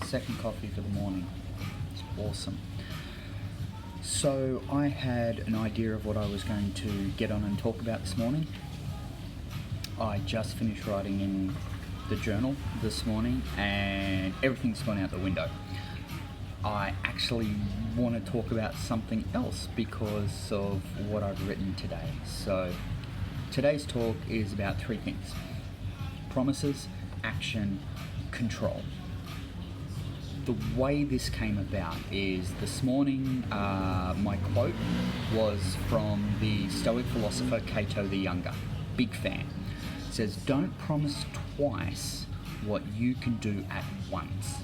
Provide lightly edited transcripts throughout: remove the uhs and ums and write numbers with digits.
second coffee for the morning. It's awesome. So I had an idea of what I was going to get on and talk about this morning. I just finished writing in the journal this morning and everything's gone out the window. I actually want to talk about something else because of what I've written today. So today's talk is about three things: promises, action, control. The way this came about is this morning my quote was from the Stoic philosopher Cato the Younger. Big fan. It says, "Don't promise twice what you can do at once."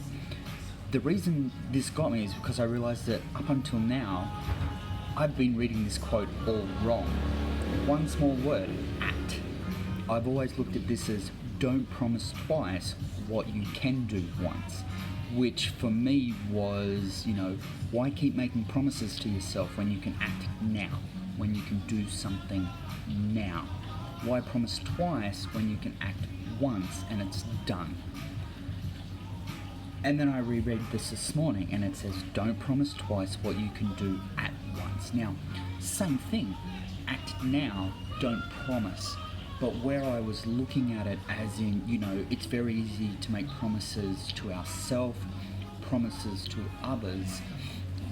The reason this got me is because I realized that up until now I've been reading this quote all wrong. One small word, act. I've always looked at this as don't promise twice what you can do once, which for me was, why keep making promises to yourself when you can act now, when you can do something now? Why promise twice when you can act once and it's done? And then I reread this morning and it says, don't promise twice what you can do at once. Now, same thing, act now, don't promise. But where I was looking at it as in, it's very easy to make promises to ourselves, promises to others.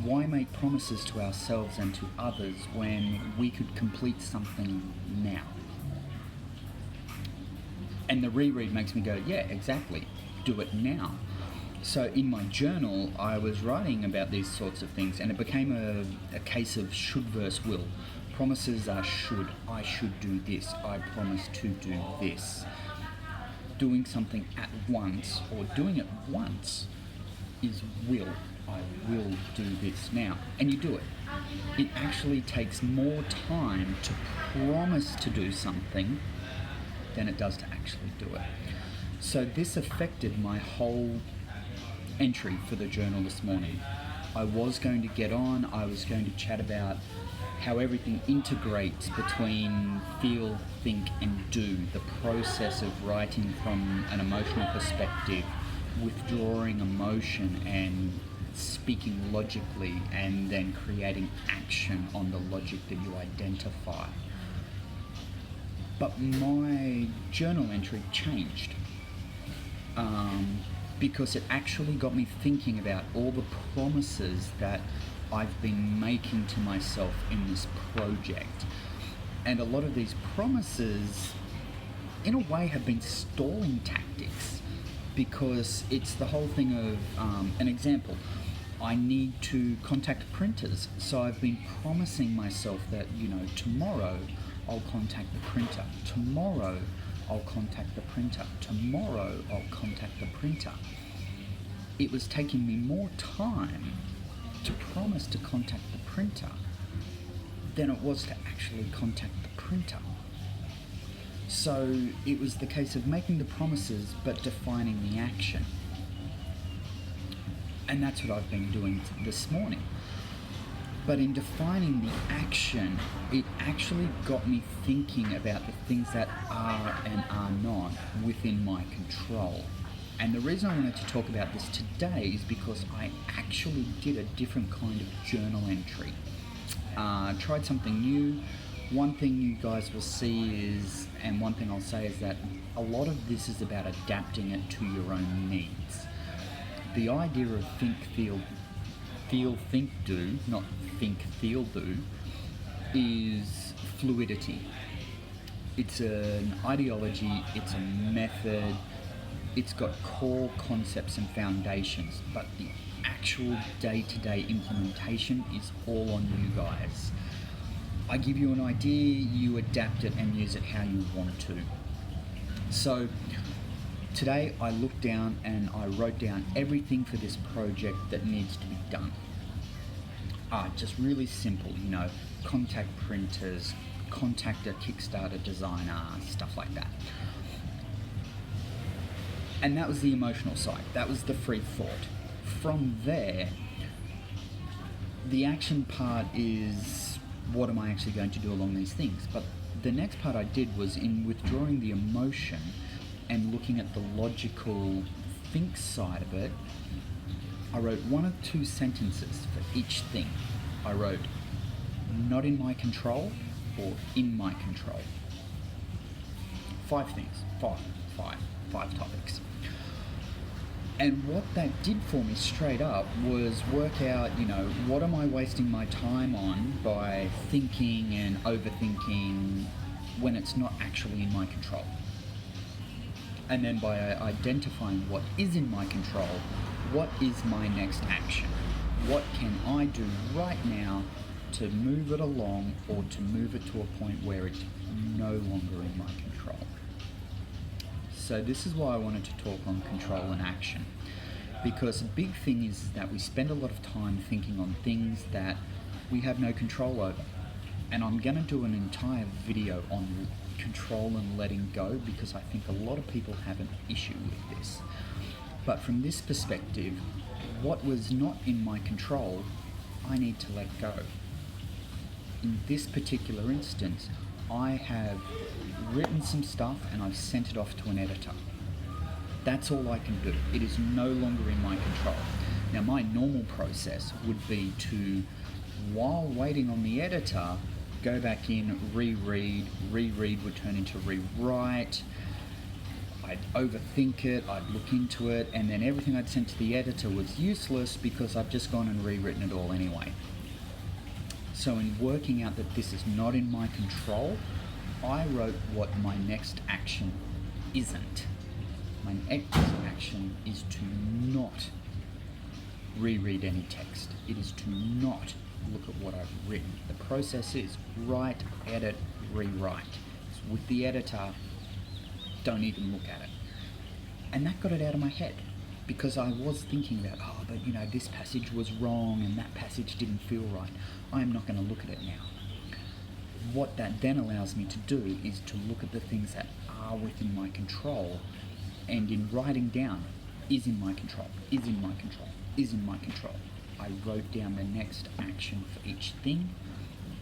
Why make promises to ourselves and to others when we could complete something now? And the reread makes me go, yeah, exactly, do it now. So in my journal, I was writing about these sorts of things and it became a case of should versus will. Promises are should. I should do this. I promise to do this. Doing something at once or doing it once is will. I will do this now. And you do it. It actually takes more time to promise to do something than it does to actually do it. So this affected my whole entry for the journal this morning. I was going to get on, I was going to chat about how everything integrates between feel, think and do, the process of writing from an emotional perspective, withdrawing emotion and speaking logically and then creating action on the logic that you identify. But my journal entry changed because it actually got me thinking about all the promises that I've been making to myself in this project. And a lot of these promises, in a way, have been stalling tactics because it's the whole thing of, an example, I need to contact printers. So I've been promising myself that, tomorrow I'll contact the printer. Tomorrow I'll contact the printer. Tomorrow I'll contact the printer. It was taking me more time to promise to contact the printer than it was to actually contact the printer. So it was the case of making the promises but defining the action. And that's what I've been doing this morning. But in defining the action, it actually got me thinking about the things that are and are not within my control. And the reason I wanted to talk about this today is because I actually did a different kind of journal entry. Tried something new. One thing you guys will see is, and one thing I'll say is that a lot of this is about adapting it to your own needs. The idea of think, feel, think, do, not think, feel, do, is fluidity. It's an ideology, it's a method, it's got core concepts and foundations, but the actual day-to-day implementation is all on you guys. I give you an idea, you adapt it and use it how you want to. So today I looked down and I wrote down everything for this project that needs to be done. Just really simple, contact printers, contact a Kickstarter designer, stuff like that. And that was the emotional side. That was the free thought. From there, the action part is what am I actually going to do along these things? But the next part I did was in withdrawing the emotion and looking at the logical think side of it, I wrote 1 or 2 sentences for each thing. I wrote not in my control or in my control. 5 things, five topics. And what that did for me straight up was work out, what am I wasting my time on by thinking and overthinking when it's not actually in my control. And then by identifying what is in my control, what is my next action? What can I do right now to move it along or to move it to a point where it's no longer in my control? So this is why I wanted to talk on control and action, because a big thing is that we spend a lot of time thinking on things that we have no control over. And I'm going to do an entire video on control and letting go, because I think a lot of people have an issue with this. But from this perspective, what was not in my control, I need to let go. In this particular instance, I have written some stuff and I've sent it off to an editor. That's all I can do. It is no longer in my control. Now, my normal process would be to, while waiting on the editor, go back in, reread would turn into rewrite. I'd overthink it, I'd look into it, and then everything I'd sent to the editor was useless because I've just gone and rewritten it all anyway. So in working out that this is not in my control, I wrote what my next action isn't. My next action is to not reread any text. It is to not look at what I've written. The process is write, edit, rewrite. So with the editor, don't even look at it. And that got it out of my head, because I was thinking that, but this passage was wrong and that passage didn't feel right. I'm not going to look at it now. What that then allows me to do is to look at the things that are within my control, and in writing down, is in my control, is in my control, is in my control. I wrote down the next action for each thing,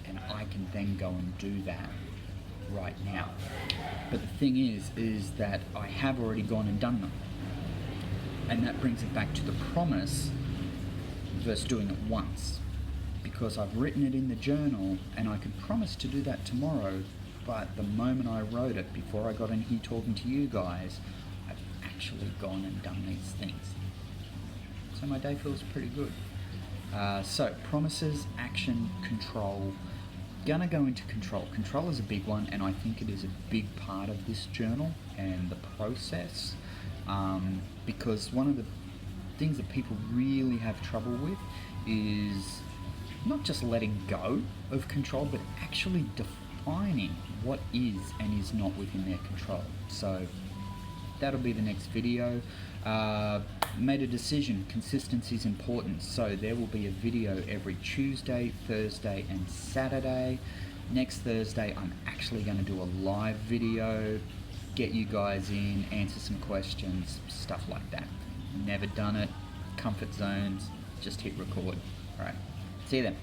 and I can then go and do that right now. But the thing is that I have already gone and done them. And that brings it back to the promise versus doing it once. Because I've written it in the journal and I could promise to do that tomorrow, but the moment I wrote it, before I got in here talking to you guys, I've actually gone and done these things. So my day feels pretty good. So promises, action, control. Gonna go into control. Control is a big one, and I think it is a big part of this journal and the process, because one of the things that people really have trouble with is not just letting go of control, but actually defining what is and is not within their control. So that'll be the next video. Made a decision, consistency is important, so there will be a video every Tuesday, Thursday and Saturday. Next Thursday I'm actually going to do a live video, get you guys in, answer some questions, stuff like that. Never done it, comfort zones, just hit record. Alright, see you then.